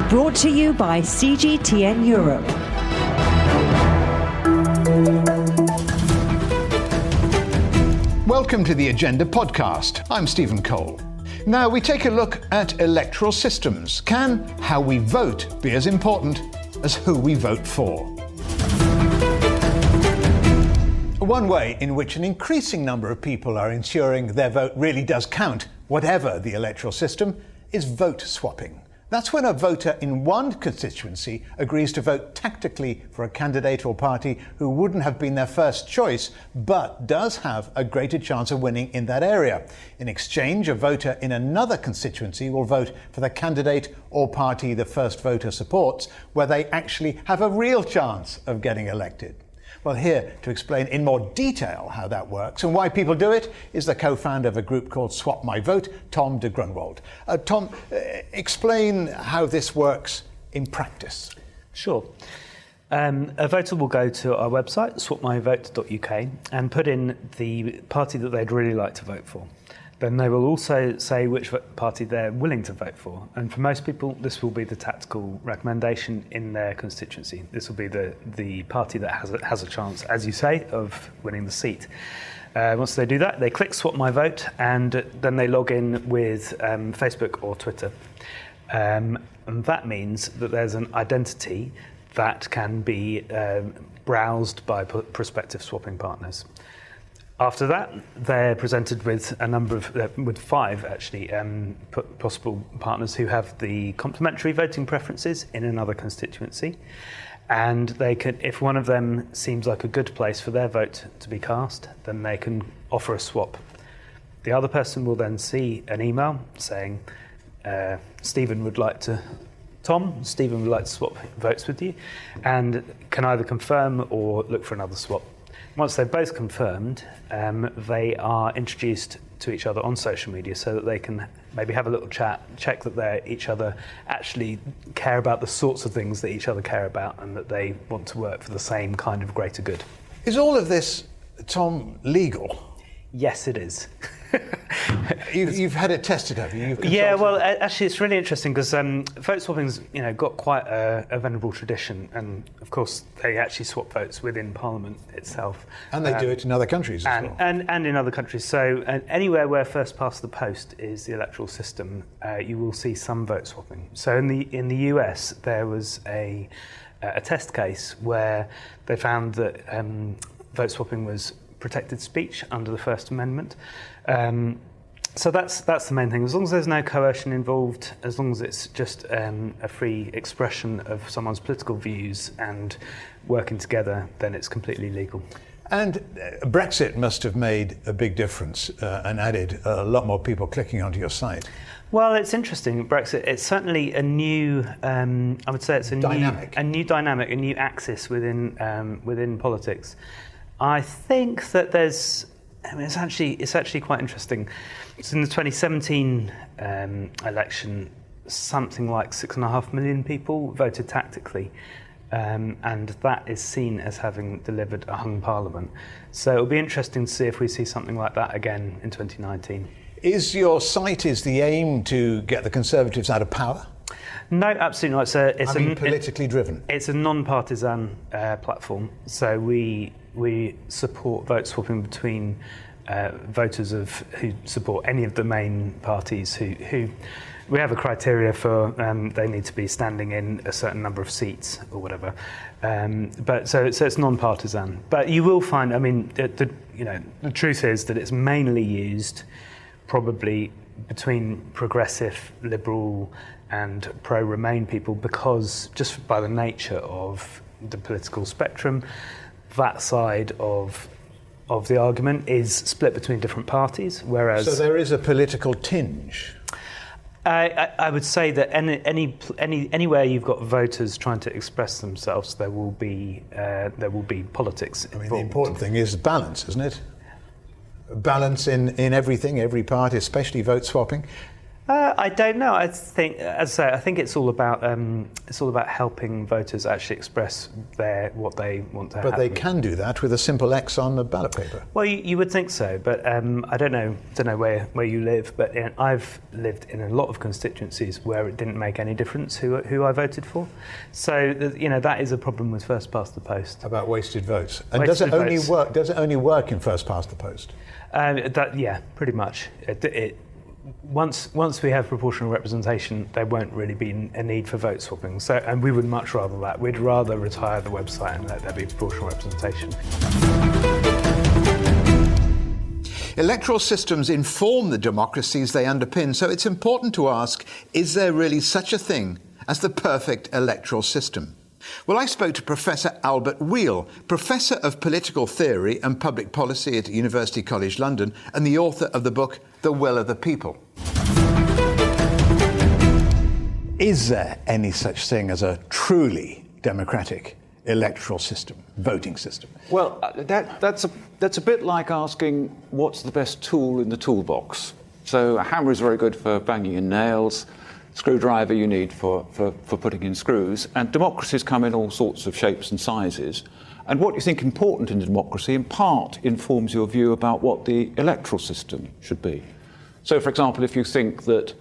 Brought to you by CGTN Europe. Welcome to the Agenda podcast. I'm Stephen Cole. Now we take a look at electoral systems. Can how we vote be as important as who we vote for? One way in which an increasing number of people are ensuring their vote really does count, whatever the electoral system, is vote swapping. That's when a voter in one constituency agrees to vote tactically for a candidate or party who wouldn't have been their first choice, but does have a greater chance of winning in that area. In exchange, a voter in another constituency will vote for the candidate or party the first voter supports, where they actually have a real chance of getting elected. Well, here to explain in more detail how that works and why people do it is the co-founder of a group called Swap My Vote, Tom de Grunwald. Tom, explain how this works in practice. Sure. A voter will go to our website, swapmyvote.uk, and put in the party that they'd really like to vote for. Then they will also say which party they're willing to vote for. And for most people, this will be the tactical recommendation in their constituency. This will be the party that has a chance, as you say, of winning the seat. Once they do that, they click Swap My Vote, and then they log in with Facebook or Twitter. And that means that there's an identity that can be browsed by prospective swapping partners. After that, they're presented with a number of, with five actually, possible partners who have the complementary voting preferences in another constituency. And they can, if one of them seems like a good place for their vote to be cast, then they can offer a swap. The other person will then see an email saying, Stephen would like to swap votes with you, and can either confirm or look for another swap. Once they've both confirmed, they are introduced to each other on social media so that they can maybe have a little chat, check that each other actually care about the sorts of things that each other care about and that they want to work for the same kind of greater good. Is all of this, Tom, legal? Yes, it is. You've had it tested, have you? Yeah, well, actually, it's really interesting because vote swapping's got quite a venerable tradition, and of course, they actually swap votes within Parliament itself. And they do it in other countries as well. And in other countries. So anywhere where first past the post is the electoral system, you will see some vote swapping. So in the US, there was a test case where they found that vote swapping was protected speech under the First Amendment. So that's the main thing. As long as there's no coercion involved, as long as it's just a free expression of someone's political views and working together, then it's completely legal. And Brexit must have made a big difference and added a lot more people clicking onto your site. Well, it's interesting. Brexit, it's certainly a new, I would say it's a new dynamic, a new axis within politics. I think that it's actually quite interesting. So in the 2017 election, something like 6.5 million people voted tactically, and that is seen as having delivered a hung parliament. So it'll be interesting to see if we see something like that again in 2019. Is the aim to get the Conservatives out of power? No, absolutely not. It's politically driven. It's a non-partisan platform. So we support vote swapping between voters who support any of the main parties who we have a criteria for. They need to be standing in a certain number of seats or whatever. But so it's non-partisan. But you will find, the truth is that it's mainly used probably between progressive, liberal and pro-Remain people, because just by the nature of the political spectrum, that side of the argument is split between different parties, whereas... So there is a political tinge? I would say that anywhere you've got voters trying to express themselves, there will be politics involved. The important thing is balance, isn't it? Balance in everything, every party, especially vote swapping. I don't know. I think, as I say, I think it's all about helping voters actually express what they want to happen. But they can do that with a simple X on the ballot paper. Well, you would think so, but I don't know where you live, but I've lived in a lot of constituencies where it didn't make any difference who I voted for. So that is a problem with first past the post. About wasted votes. And does it only work in first past the post? Yeah, pretty much. Once we have proportional representation, there won't really be a need for vote swapping. So, and we would much rather that. We'd rather retire the website and let there be proportional representation. Electoral systems inform the democracies they underpin, so it's important to ask, is there really such a thing as the perfect electoral system? Well, I spoke to Professor Albert Weale, Professor of Political Theory and Public Policy at University College London and the author of the book The Will of the People. Is there any such thing as a truly democratic electoral system, voting system? Well, that's a bit like asking what's the best tool in the toolbox. So a hammer is very good for banging in nails. Screwdriver you need for putting in screws, and democracies come in all sorts of shapes and sizes. And what you think important in a democracy in part informs your view about what the electoral system should be. So, for example, if you think that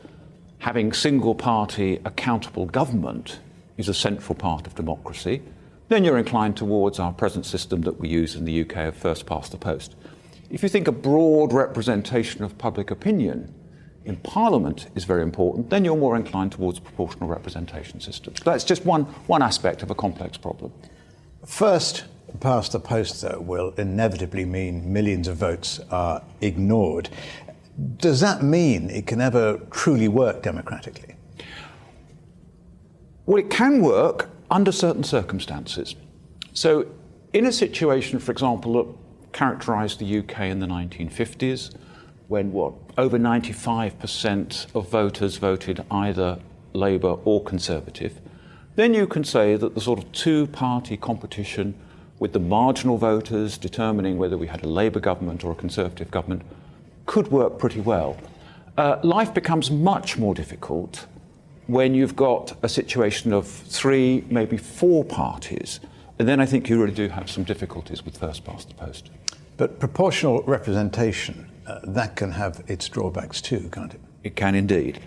having single-party accountable government is a central part of democracy, then you're inclined towards our present system that we use in the UK of first past the post. If you think a broad representation of public opinion in Parliament is very important, then you're more inclined towards proportional representation systems. That's just one aspect of a complex problem. First past the post, though, will inevitably mean millions of votes are ignored. Does that mean it can ever truly work democratically? Well, it can work under certain circumstances. So in a situation, for example, that characterised the UK in the 1950s, when over 95% of voters voted either Labour or Conservative, then you can say that the sort of two-party competition with the marginal voters determining whether we had a Labour government or a Conservative government could work pretty well. Life becomes much more difficult when you've got a situation of 3, maybe 4 parties, and then I think you really do have some difficulties with first past the post. But proportional representation, that can have its drawbacks too, can't it? It can indeed.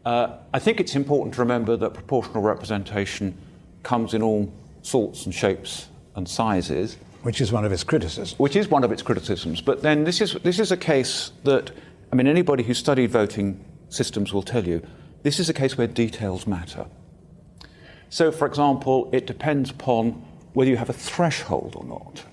I think it's important to remember that proportional representation comes in all sorts and shapes and sizes. Which is one of its criticisms. Which is one of its criticisms. But then this is a case that, I mean, anybody who studied voting systems will tell you, this is a case where details matter. So, for example, it depends upon whether you have a threshold or not.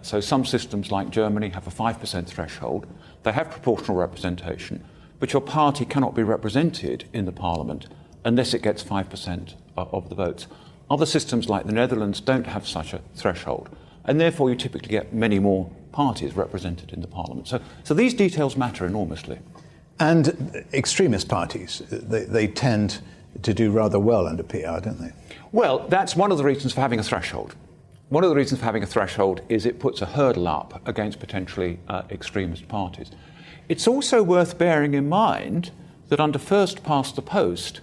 So some systems like Germany have a 5% threshold. They have proportional representation, but your party cannot be represented in the parliament unless it gets 5% of the votes. Other systems like the Netherlands don't have such a threshold, and therefore you typically get many more parties represented in the parliament. So these details matter enormously. And extremist parties, they tend to do rather well under PR, don't they? Well, that's one of the reasons for having a threshold. One of the reasons for having a threshold is it puts a hurdle up against potentially extremist parties. It's also worth bearing in mind that under first past the post,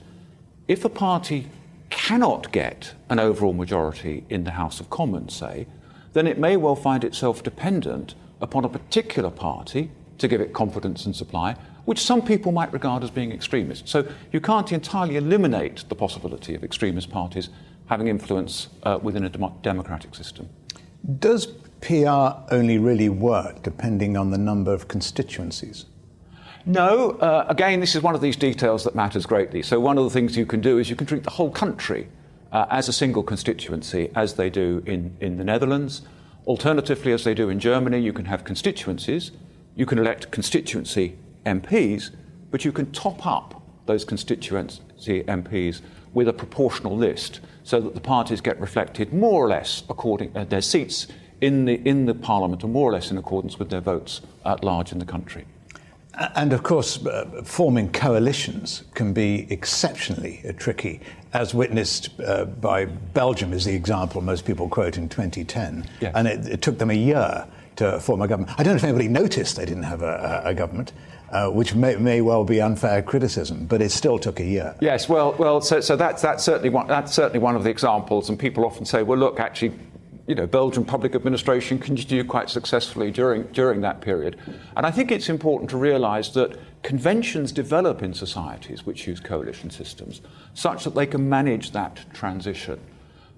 if a party cannot get an overall majority in the House of Commons, say, then it may well find itself dependent upon a particular party to give it confidence and supply, which some people might regard as being extremist. So you can't entirely eliminate the possibility of extremist parties having influence within a democratic system. Does PR only really work depending on the number of constituencies? No. Again, this is one of these details that matters greatly. So one of the things you can do is you can treat the whole country as a single constituency, as they do in the Netherlands. Alternatively, as they do in Germany, you can have constituencies. You can elect constituency MPs, but you can top up those constituency MPs with a proportional list so that the parties get reflected more or less according their seats in the parliament are more or less in accordance with their votes at large in the country. And of course, forming coalitions can be exceptionally tricky, as witnessed by Belgium is the example most people quote in 2010. Yes. And it took them a year to form a government. I don't know if anybody noticed they didn't have a government. which may well be unfair criticism, but it still took a year. Yes, well, so that's certainly one of the examples, and people often say, well, look, actually, Belgian public administration continued quite successfully during that period. And I think it's important to realise that conventions develop in societies which use coalition systems such that they can manage that transition.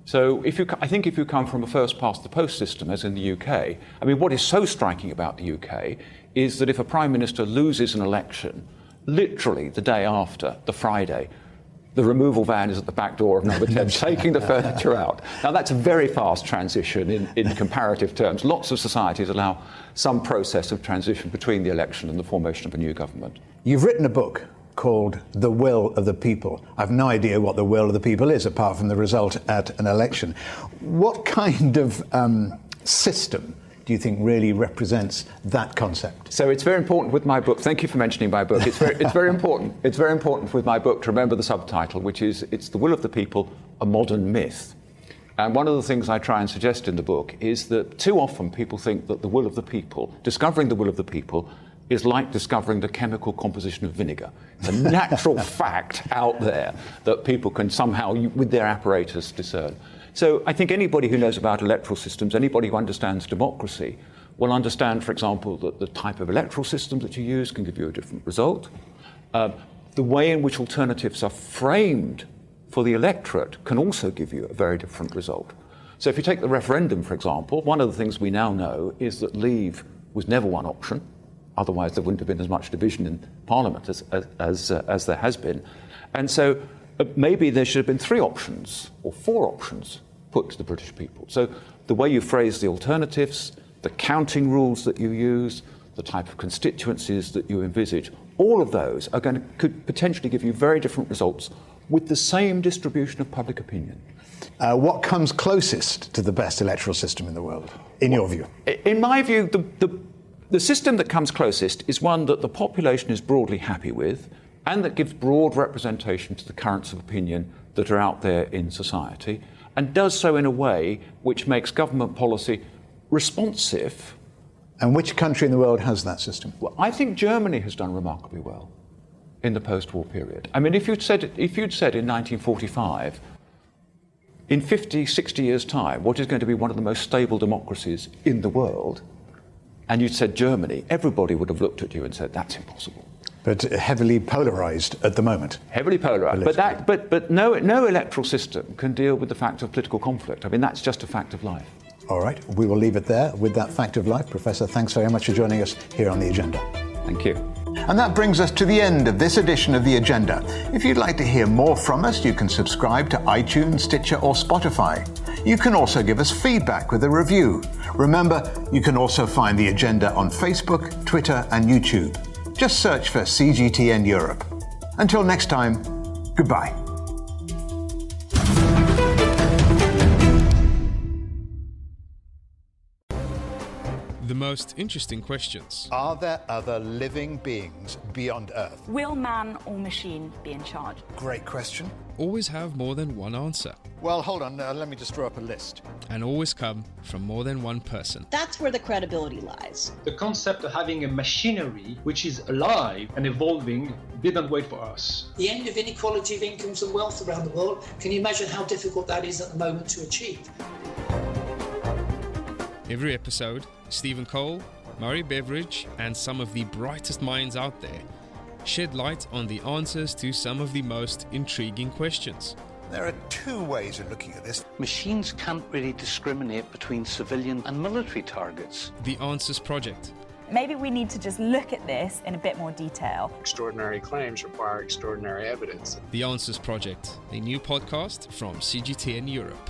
So I think if you come from a first-past-the-post system, as in the UK, I mean, what is so striking about the UK is that if a Prime Minister loses an election, literally the day after, the Friday, the removal van is at the back door of number 10, taking the furniture out. Now, that's a very fast transition in comparative terms. Lots of societies allow some process of transition between the election and the formation of a new government. You've written a book called The Will of the People. I've no idea what the will of the people is, apart from the result at an election. What kind of system do you think really represents that concept? So it's very important with my book. Thank you for mentioning my book. It's very important. It's very important with my book to remember the subtitle, which is "It's the Will of the People: A Modern Myth." And one of the things I try and suggest in the book is that too often people think that the will of the people, discovering the will of the people, is like discovering the chemical composition of vinegar. It's a natural fact out there that people can somehow, with their apparatus, discern. So I think anybody who knows about electoral systems, anybody who understands democracy, will understand, for example, that the type of electoral system that you use can give you a different result. The way in which alternatives are framed for the electorate can also give you a very different result. So if you take the referendum, for example, one of the things we now know is that leave was never one option. Otherwise, there wouldn't have been as much division in Parliament as there has been. And so maybe there should have been 3 options or 4 options put to the British people. So the way you phrase the alternatives, the counting rules that you use, the type of constituencies that you envisage, all of those could potentially give you very different results with the same distribution of public opinion. What comes closest to the best electoral system in the world, in your view? In my view, the system that comes closest is one that the population is broadly happy with and that gives broad representation to the currents of opinion that are out there in society, and does so in a way which makes government policy responsive. And which country in the world has that system? Well, I think Germany has done remarkably well in the post-war period. I mean, if you'd said in 1945, in 50, 60 years' time, what is going to be one of the most stable democracies in the world, and you'd said Germany, everybody would have looked at you and said, that's impossible. But heavily polarised at the moment. Heavily polarised. But no electoral system can deal with the fact of political conflict. I mean, that's just a fact of life. All right, we will leave it there with that fact of life. Professor, thanks very much for joining us here on The Agenda. Thank you. And that brings us to the end of this edition of The Agenda. If you'd like to hear more from us, you can subscribe to iTunes, Stitcher or Spotify. You can also give us feedback with a review. Remember, you can also find The Agenda on Facebook, Twitter and YouTube. Just search for CGTN Europe. Until next time, goodbye. The most interesting questions. Are there other living beings beyond Earth? Will man or machine be in charge? Great question. Always have more than one answer. Well, hold on, let me just draw up a list. And always come from more than one person. That's where the credibility lies. The concept of having a machinery which is alive and evolving didn't wait for us. The end of inequality of incomes and wealth around the world, can you imagine how difficult that is at the moment to achieve? Every episode, Stephen Cole, Murray Beveridge, and some of the brightest minds out there shed light on the answers to some of the most intriguing questions. There are 2 ways of looking at this. Machines can't really discriminate between civilian and military targets. The Answers Project. Maybe we need to just look at this in a bit more detail. Extraordinary claims require extraordinary evidence. The Answers Project, a new podcast from CGTN Europe.